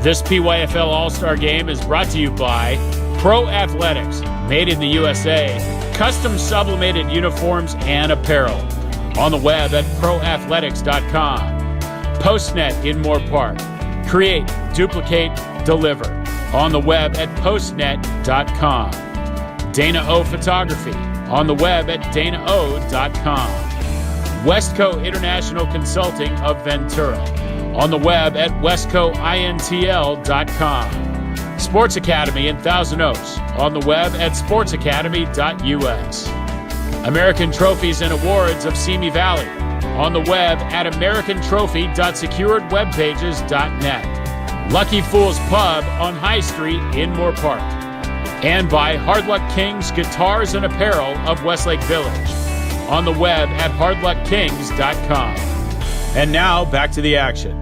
This PYFL All-Star Game is brought to you by Pro Athletics, made in the USA, custom sublimated uniforms and apparel. On the web at proathletics.com. Postnet in Moorpark. Create, duplicate, deliver. On the web at postnet.com. Dana O Photography. On the web at danao.com. Westco International Consulting of Ventura. On the web at westcointl.com. Sports Academy in Thousand Oaks. On the web at sportsacademy.us. American Trophies and Awards of Simi Valley. On the web at americantrophy.securedwebpages.net. Lucky Fool's Pub on High Street in Moorpark. And by Hard Luck Kings Guitars and Apparel of Westlake Village. On the web at hardluckkings.com. And now, back to the action.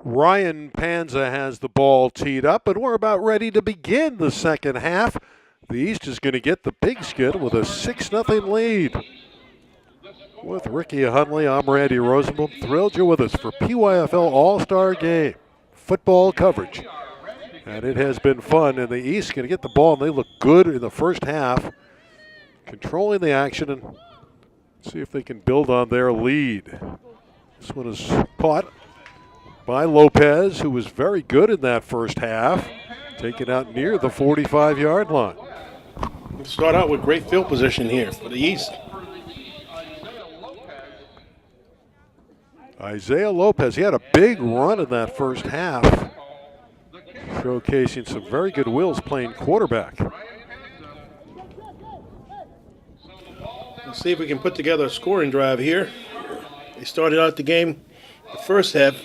Ryan Panza has the ball teed up, and we're about ready to begin the second half. The East is going to get the pigskin with a 6-0 lead. With Ricky Hunley, I'm Randy Rosenblum. Thrilled you're with us for PYFL All-Star Game football coverage. And it has been fun, and the East going to get the ball, and they look good in the first half, controlling the action, and see if they can build on their lead. This one is caught by Lopez, who was very good in that first half, taken out near the 45-yard line. Let's start out with great field position here for the East. Isaiah Lopez, he had a big run in that first half, showcasing some very good wills playing quarterback. Let's see if we can put together a scoring drive here. They started out the game, the first half,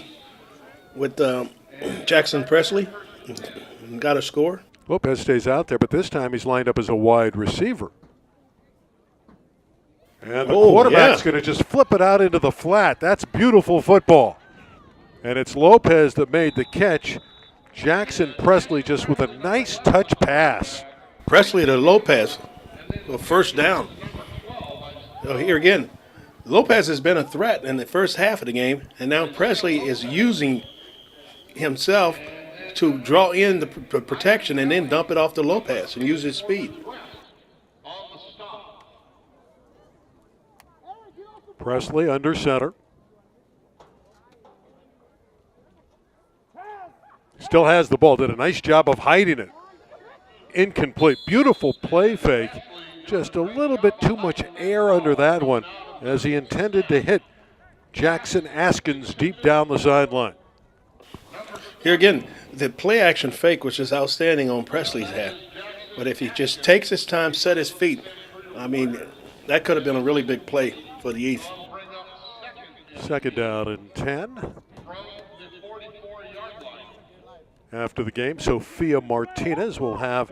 with Jackson Presley, and got a score. Lopez stays out there, but this time he's lined up as a wide receiver. And the quarterback's going to just flip it out into the flat. That's beautiful football. And it's Lopez that made the catch. Jackson Presley just with a nice touch pass. Presley to Lopez, a first down. So here again, Lopez has been a threat in the first half of the game, and now Presley is using himself to draw in the protection and then dump it off to Lopez and use his speed. Presley under center. Still has the ball. Did a nice job of hiding it. Incomplete. Beautiful play fake. Just a little bit too much air under that one as he intended to hit Jackson Askins deep down the sideline. Here again, the play action fake was just outstanding on Presley's hat. But if he just takes his time, set his feet, I mean, that could have been a really big play for the East. Second down and 10. After the game, Sophia Martinez will have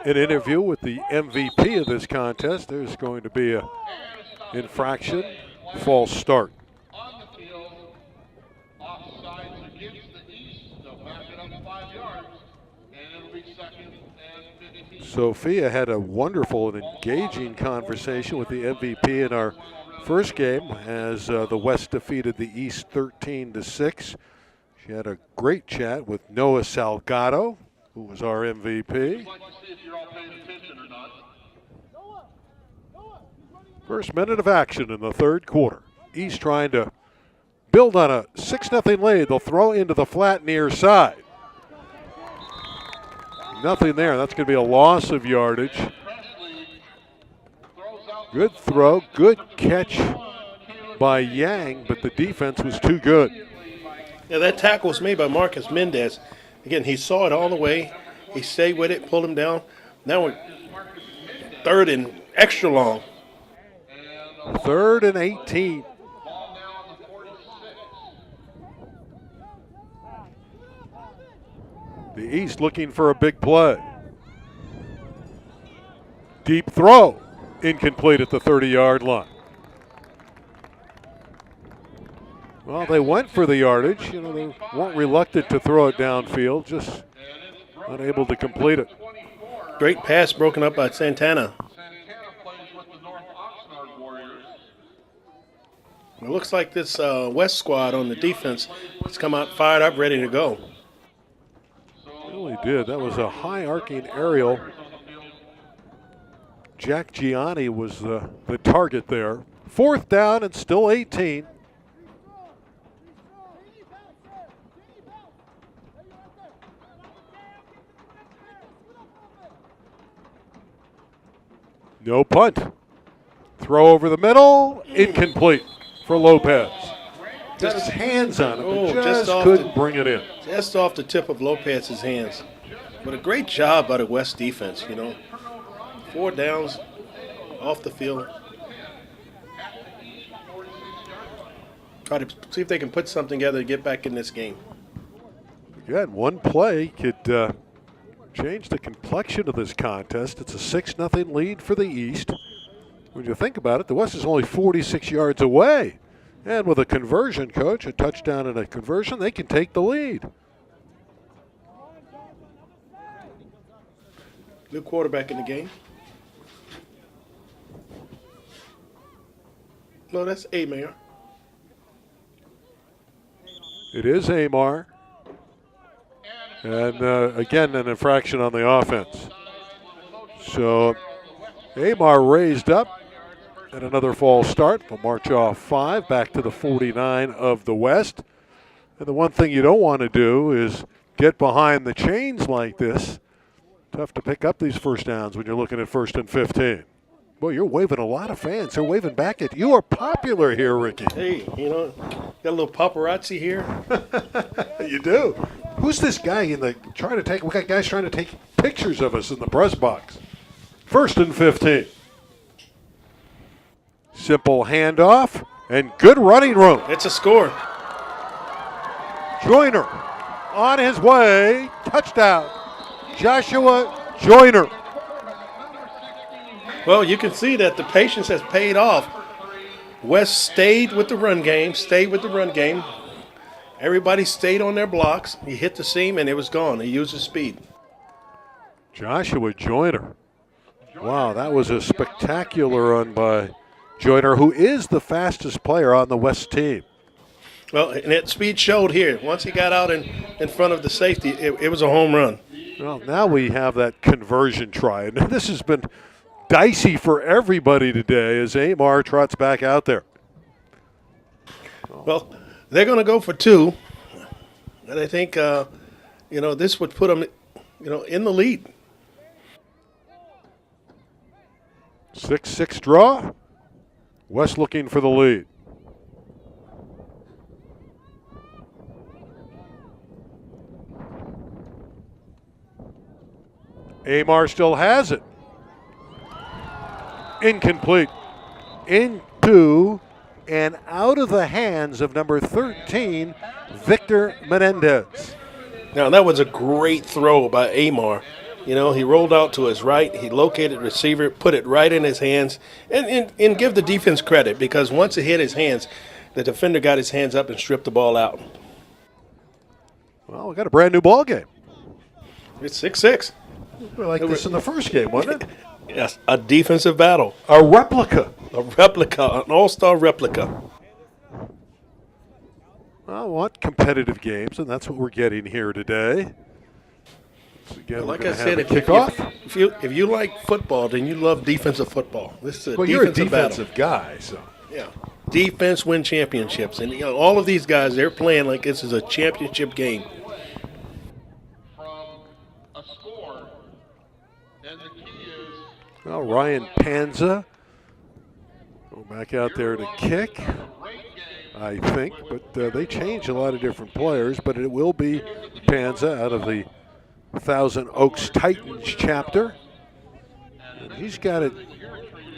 an interview with the MVP of this contest. There's going to be an infraction, false start. Sophia had a wonderful and engaging conversation with the MVP in our first game as the West defeated the East 13-6. She had a great chat with Noah Salgado, who was our MVP. First minute of action in the third quarter. East trying to build on a 6-0 lead. They'll throw into the flat near side. Nothing there. That's going to be a loss of yardage. Good throw, good catch by Yang, but the defense was too good. Yeah, that tackle was made by Marcus Mendez. Again, he saw it all the way. He stayed with it, pulled him down. Now we're third and extra long. 3rd and 18. The East looking for a big play. Deep throw. Incomplete at the 30-yard line. Well, they went for the yardage. You know, they weren't reluctant to throw it downfield, just unable to complete it. Great pass broken up by Santana. It looks like this West squad on the defense has come out fired up, ready to go. Really did. That was a high arcing aerial. Jack Gianni was the target there. 4th down and still 18. No punt. Throw over the middle, incomplete for Lopez. Got his hands on it, but just couldn't bring it in. Just off the tip of Lopez's hands. But a great job by the West defense, 4 downs off the field. Try to see if they can put something together to get back in this game. Again, one play could change the complexion of this contest. It's a 6-0 lead for the East. When you think about it, the West is only 46 yards away. And with a conversion, Coach, a touchdown and a conversion, they can take the lead. New quarterback in the game. No, that's Amar. It is Amar. And again, an infraction on the offense. So Amar raised up. And another false start. They'll march off 5 back to the 49 of the West. And the one thing you don't want to do is get behind the chains like this. Tough to pick up these first downs when you're looking at 1st and 15. Boy, you're waving a lot of fans. They're waving back at you. You are popular here, Ricky. Hey, got a little paparazzi here. You do. Who's this guy we got guys trying to take pictures of us in the press box. 1st and 15. Simple handoff and good running room. It's a score. Joyner on his way. Touchdown. Joshua Joyner. Well, you can see that the patience has paid off. West stayed with the run game. Everybody stayed on their blocks. He hit the seam and it was gone. He used his speed. Joshua Joyner. Wow, that was a spectacular run by Joyner, who is the fastest player on the West team. Well, and that speed showed here. Once he got out in front of the safety, it was a home run. Well, now we have that conversion try. And this has been dicey for everybody today as Amar trots back out there. Well, they're going to go for 2. And I think, this would put them, in the lead. 6-6 draw. West looking for the lead. Amar still has it. Incomplete. Into and out of the hands of number 13, Victor Menendez. Now, that was a great throw by Amar. He rolled out to his right. He located the receiver, put it right in his hands, and give the defense credit because once it hit his hands, the defender got his hands up and stripped the ball out. Well, we got a brand new ball game. It's 6-6. Like this in the first game, wasn't it? Yes, a defensive battle. A replica. An all-star replica. I want competitive games, and that's what we're getting here today. Again, like I said, kickoff. If you like football, then you love defensive football. This is a you're a defensive guy, so yeah. Defense win championships, and all of these guys, they're playing like this is a championship game. Well, Ryan Panza go back out there to kick, I think, but they changed a lot of different players, but it will be Panza out of the Thousand Oaks Titans chapter. And he's got it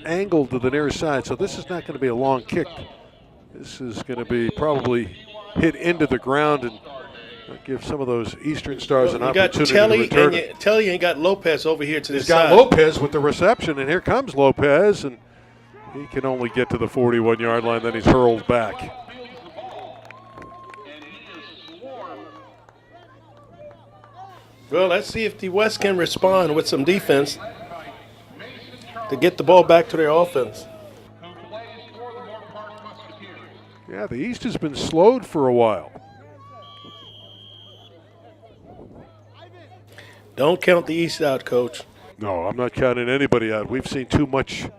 angled to the near side, so this is not going to be a long kick. This is going to be probably hit into the ground and give some of those Eastern Stars an opportunity to return it. Telly and you got Lopez over here to the He's side. got Lopez with the reception, and here comes Lopez, and he can only get to the 41-yard line, then he's hurled back. Well, let's see if the West can respond with some defense to get the ball back to their offense. Yeah, the East has been slowed for a while. Don't count the East out, Coach. No, I'm not counting anybody out. We've seen too much.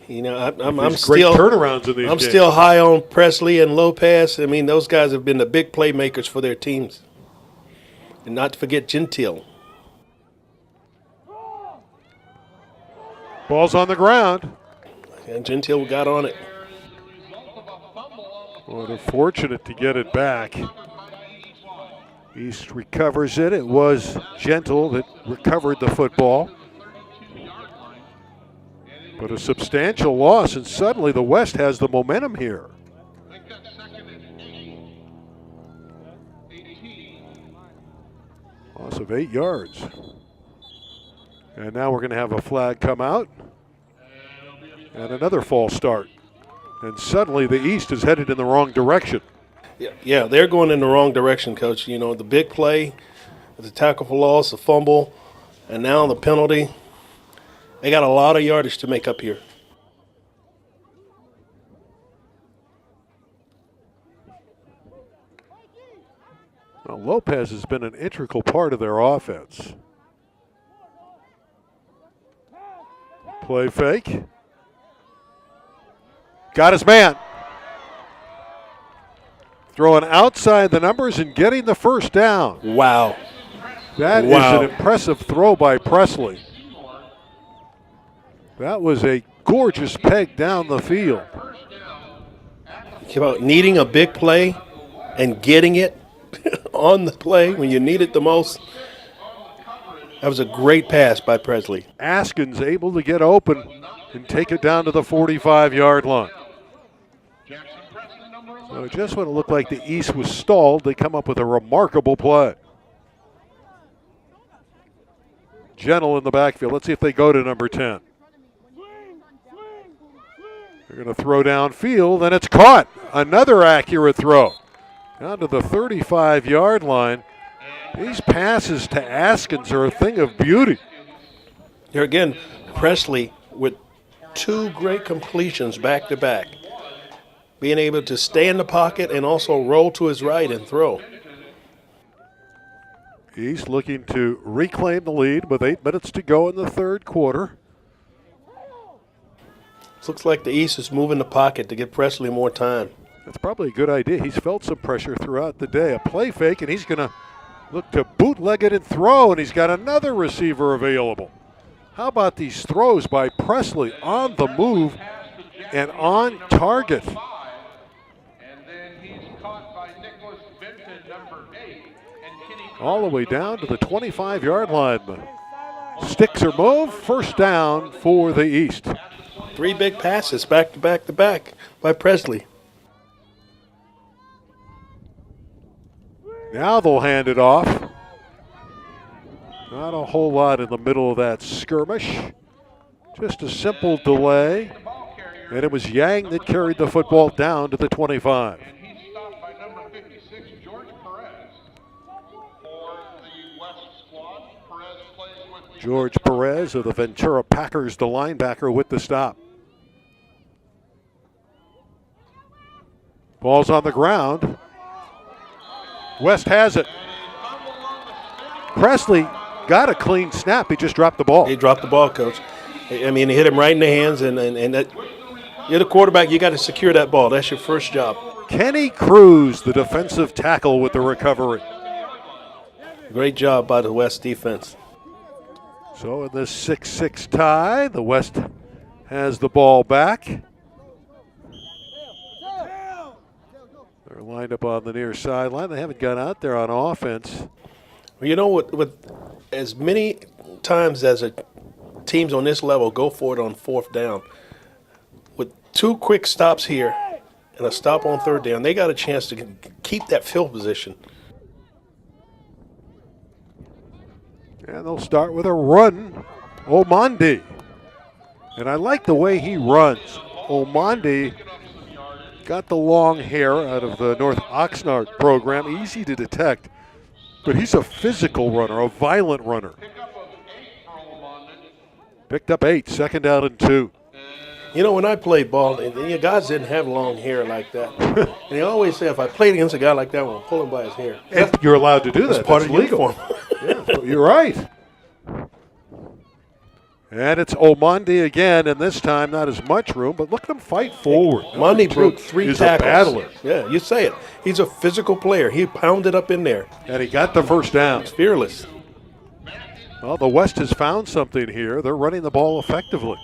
You know, I'm I'm great still turnarounds in these I'm games. still high on Presley and Lopez. I mean, those guys have been the big playmakers for their teams. And not to forget Gentile. Ball's on the ground. And Gentile got on it. Well, they're fortunate to get it back. East recovers it. It was Gentle that recovered the football. But a substantial loss, and suddenly the West has the momentum here. Loss of 8 yards. And now we're going to have a flag come out. And another false start. And suddenly the East is headed in the wrong direction. Yeah, they're going in the wrong direction, Coach. You know, the big play, the tackle for loss, the fumble, and now the penalty. They got a lot of yardage to make up here. Well, Lopez has been an integral part of their offense. Play fake. Got his man. Throwing outside the numbers and getting the first down. Wow. That is an impressive throw by Presley. That was a gorgeous peg down the field. About needing a big play and getting it on the play when you need it the most. That was a great pass by Presley. Askins able to get open and take it down to the 45-yard line. So just when it looked like the East was stalled, they come up with a remarkable play. Gentle in the backfield. Let's see if they go to number 10. They're going to throw downfield, and it's caught. Another accurate throw. Down to the 35-yard line. These passes to Askins are a thing of beauty. Here again, Presley with 2 great completions back-to-back. Being able to stay in the pocket and also roll to his right and throw. East looking to reclaim the lead with 8 minutes to go in the third quarter. Looks like the East is moving the pocket to give Presley more time. That's probably a good idea. He's felt some pressure throughout the day. A play fake, and he's going to look to bootleg it and throw, and he's got another receiver available. How about these throws by Presley on the move and on target? All the way down to the 25-yard line. The sticks are moved. First down for the East. 3 big passes back-to-back by Presley. Now they'll hand it off. Not a whole lot in the middle of that skirmish. Just a simple delay. And it was Yang that carried the football down to the 25. And he's stopped by number 56, George Perez. For the West squad, Perez plays with George Perez of the Ventura Packers, the linebacker, with the stop. Ball's on the ground. West has it. Presley got a clean snap. He just dropped the ball. He dropped the ball, Coach. I mean, he hit him right in the hands, and that, you're the quarterback. You got to secure that ball. That's your first job. Kenny Cruz, the defensive tackle, with the recovery. Great job by the West defense. So in this 6-6 tie, the West has the ball back. They're lined up on the near sideline. They haven't gone out there on offense. Well, you know what? With as many times as teams on this level go for it on 4th down, with 2 quick stops here and a stop on 3rd down, they got a chance to keep that field position. And they'll start with a run. Omandi. And I like the way he runs. Omandi got the long hair out of the North Oxnard program. Easy to detect. But he's a physical runner, a violent runner. Picked up 8, 2nd down and 2. You know, when I played ball, and guys didn't have long hair like that. And they always say, if I played against a guy like that, I'll pull him by his hair. And you're allowed to do that. That's part of legal. uniform. Yeah, you're right. And it's Omondi again, and this time not as much room, but look at him fight forward. Omondi broke 3 He's tackles. a battler. Yeah, you say it. He's a physical player. He pounded up in there. And he got the first down. He's fearless. Well, the West has found something here. They're running the ball effectively.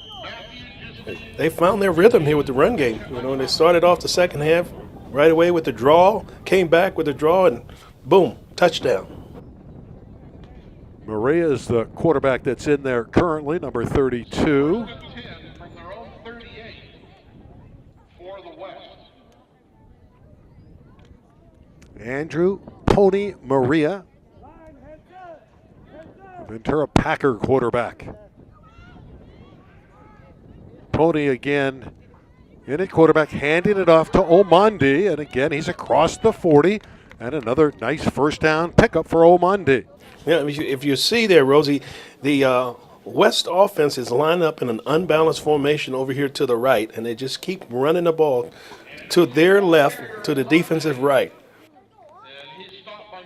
They found their rhythm here with the run game. You know, and they started off the second half right away with the draw, came back with the draw, and boom, touchdown. Maria is the quarterback that's in there currently, number 32. 10 from their own 38 for the West. Andrew Pony Maria, Ventura Packer quarterback. Pony again in at quarterback, handing it off to Omondi, and again he's across the 40, and another nice first down pickup for Omondi. Yeah, if you see there, Rosie, the West offense is lined up in an unbalanced formation over here to the right, and they just keep running the ball to their left, to the defensive right.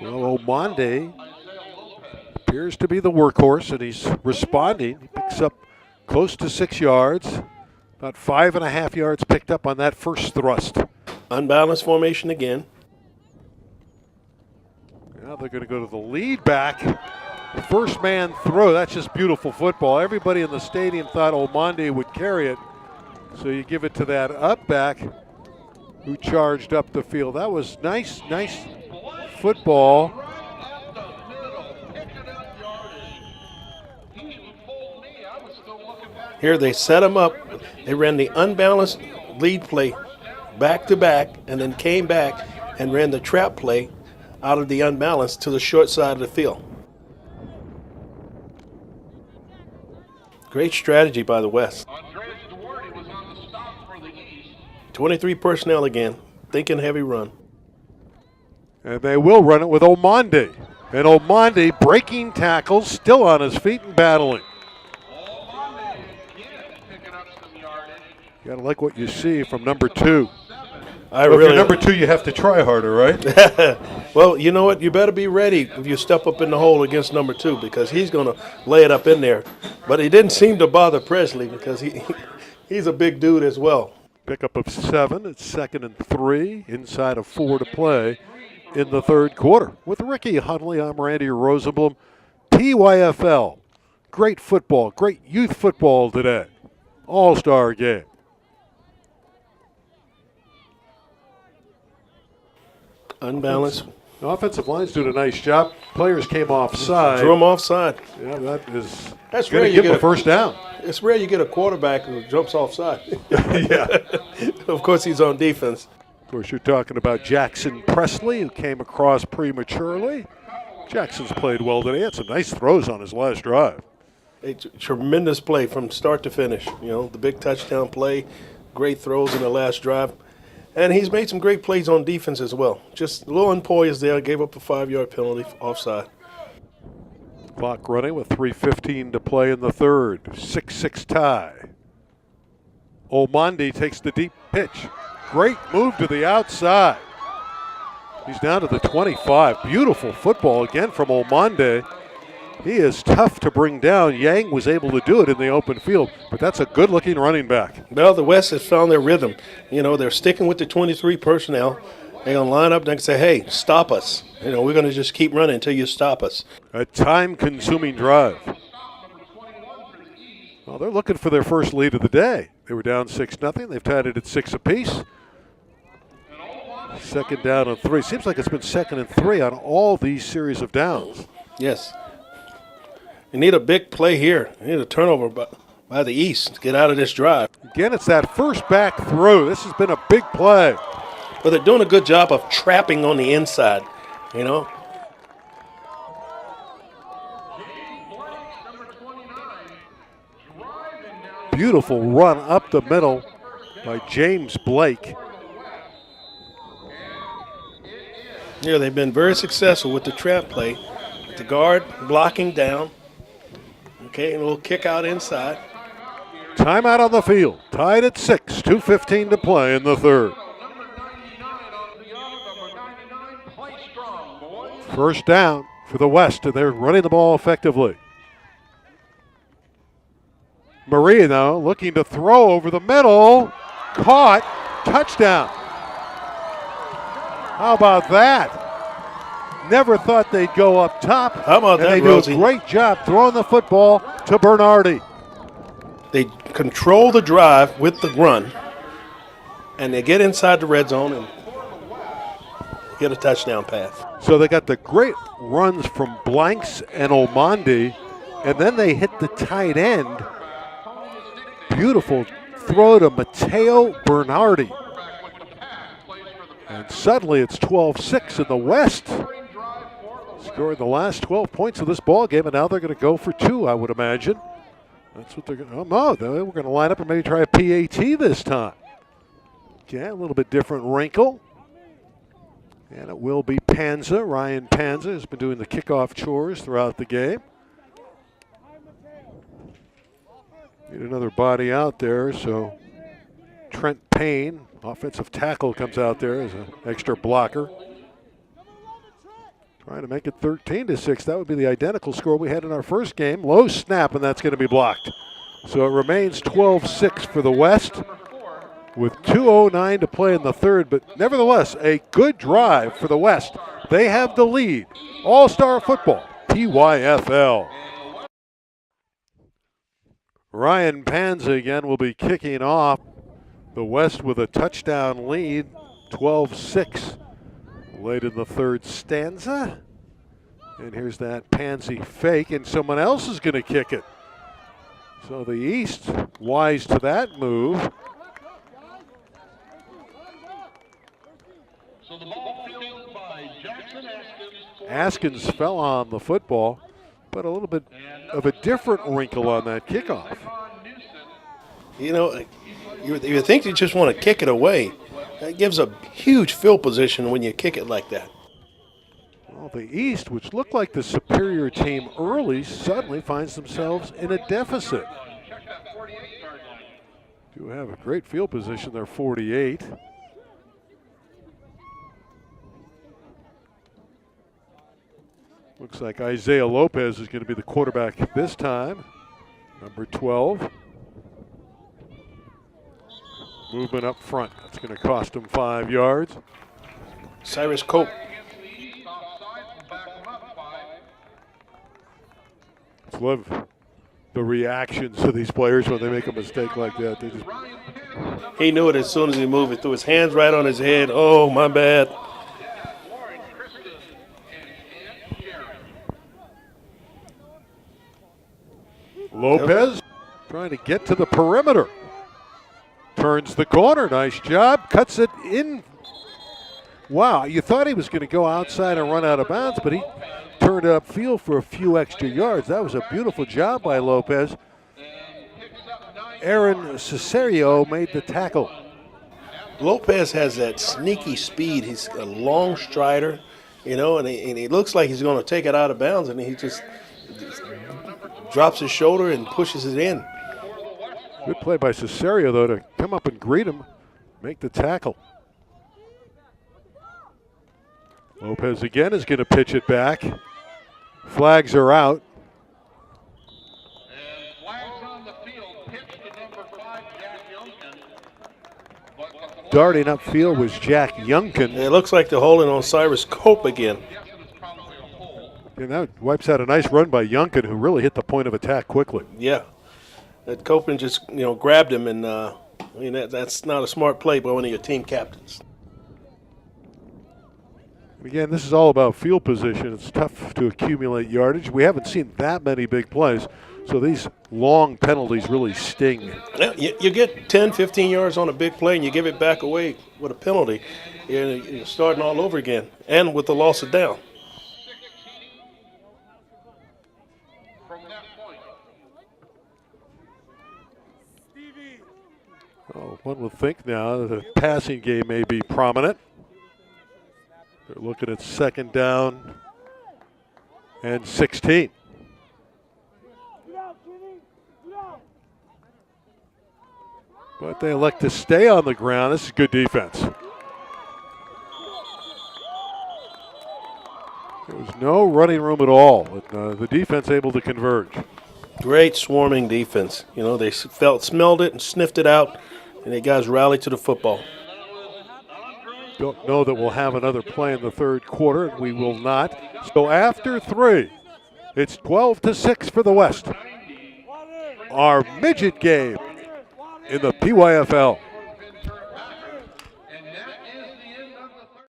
Well, Omondi appears to be the workhorse, and he's responding. He picks up close to 6 yards, about 5.5 yards picked up on that first thrust. Unbalanced formation again. Now they're going to go to the lead back. The first man throw, that's just beautiful football. Everybody in the stadium thought Omondi would carry it. So you give it to that up back who charged up the field. That was nice football. Here they set him up. They ran the unbalanced lead play back to back and then came back and ran the trap play out of the unbalanced to the short side of the field. Great strategy by the West. 23 personnel again, thinking heavy run. And they will run it with Omondi. And Omondi breaking tackles, still on his feet and battling. You gotta like what you see from number 2. If you're number 2, you have to try harder, right? Well, you know what? You better be ready if you step up in the hole against number 2 because he's going to lay it up in there. But it didn't seem to bother Presley because he's a big dude as well. Pickup of 7. It's 2nd and 3. Inside of 4 to play in the third quarter. With Ricky Hunley, I'm Randy Rosenblum. PYFL. Great football. Great youth football today. All-star game. Unbalanced. The offensive line's doing a nice job. Players came offside. Drew him offside. Yeah, That's going to give him a first down. It's rare you get a quarterback who jumps offside. Yeah. Of course, he's on defense. Of course, you're talking about Jackson Presley, who came across prematurely. Jackson's played well today. He had some nice throws on his last drive. A tremendous play from start to finish. You know, the big touchdown play, great throws in the last drive. And he's made some great plays on defense as well. Just a little unpoised there, gave up a 5-yard penalty offside. Clock running with 3:15 to play in the third. 6-6 tie. Omondi takes the deep pitch. Great move to the outside. He's down to the 25. Beautiful football again from Omondi. He is tough to bring down. Yang was able to do it in the open field, but that's a good-looking running back. Well, the West has found their rhythm. You know, they're sticking with the 23 personnel. They're going to line up and say, hey, stop us. You know, we're going to just keep running until you stop us. A time-consuming drive. Well, they're looking for their first lead of the day. They were down 6-0. They've tied it at 6 apiece. 2nd down and 3. Seems like it's been 2nd and 3 on all these series of downs. Yes. You need a big play here. You need a turnover by the East to get out of this drive. Again, it's that first back throw. This has been a big play. But they're doing a good job of trapping on the inside, you know. Beautiful run up the middle by James Blake. Yeah, they've been very successful with the trap play. The guard blocking down. Okay, and a little kick out inside. Timeout on the field. Tied at 6. 2:15 to play in the third. First down for the West, and they're running the ball effectively. Marino looking to throw over the middle. Caught. Touchdown. How about that? Never thought they'd go up top. How about that, They Rosie? do a great job throwing the football to Bernardi. They control the drive with the run, and they get inside the red zone and get a touchdown pass. So they got the great runs from Blanks and Olmondi, and then they hit the tight end. Beautiful throw to Matteo Bernardi. And suddenly it's 12-6 in the West. Scored the last 12 points of this ball game, and now they're going to go for 2, I would imagine. That's what they're going to. Oh, no, we're going to line up and maybe try a PAT this time. Okay, a little bit different wrinkle. And it will be Panza. Ryan Panza has been doing the kickoff chores throughout the game. Need another body out there, so Trent Payne, offensive tackle, comes out there as an extra blocker. Trying to make it 13-6. That would be the identical score we had in our first game. Low snap, and that's going to be blocked. So it remains 12-6 for the West with 2:09 to play in the third. But nevertheless, a good drive for the West. They have the lead. All-Star Football, PYFL. Ryan Panza again will be kicking off. The West with a touchdown lead, 12-6. Late in the third stanza. And here's that pansy fake, and someone else is going to kick it. So the East, wise to that move. So the ball fielded by Jackson Askins fell on the football, but a little bit of a different wrinkle on that kickoff. You know, you think you just want to kick it away. That gives a huge field position when you kick it like that. Well, the East, which looked like the superior team early, suddenly finds themselves in a deficit. Do have a great field position there, 48. Looks like Isaiah Lopez is going to be the quarterback this time, number 12. Movement up front. That's going to cost him 5 yards. Cyrus Cope. Just love the reactions of these players when they make a mistake like that. They just He knew it as soon as he moved it. Threw his hands right on his head. Oh, my bad. Lopez trying to get to the perimeter. Turns the corner. Nice job. Cuts it in. Wow, you thought he was going to go outside and run out of bounds, but he turned upfield for a few extra yards. That was a beautiful job by Lopez. Aaron Cesario made the tackle. Lopez has that sneaky speed. He's a long strider, you know, and he looks like he's going to take it out of bounds, and he just drops his shoulder and pushes it in. Good play by Cesario, though, to come up and greet him, make the tackle. Lopez again is going to pitch it back. Flags are out. And flags on the field. Pitch to number 5, Jack Youngkin. Darting upfield was Jack Youngkin. It looks like they're holding on Cyrus Cope again. And that wipes out a nice run by Youngkin, who really hit the point of attack quickly. Yeah. That Copeland just, grabbed him, and that's not a smart play by one of your team captains. Again, this is all about field position. It's tough to accumulate yardage. We haven't seen that many big plays, so these long penalties really sting. Yeah, you get 10, 15 yards on a big play, and you give it back away with a penalty. You're starting all over again, and with the loss of down. Oh, one would think now that the passing game may be prominent. They're looking at second down and 16. But they elect to stay on the ground. This is good defense. There was no running room at all. But, the defense able to converge. Great swarming defense. You know, they smelled it and sniffed it out, and the guys rallied to the football. Don't know that we'll have another play in the third quarter, and we will not. So after 3, it's 12-6 for the West. Our midget game in the PYFL.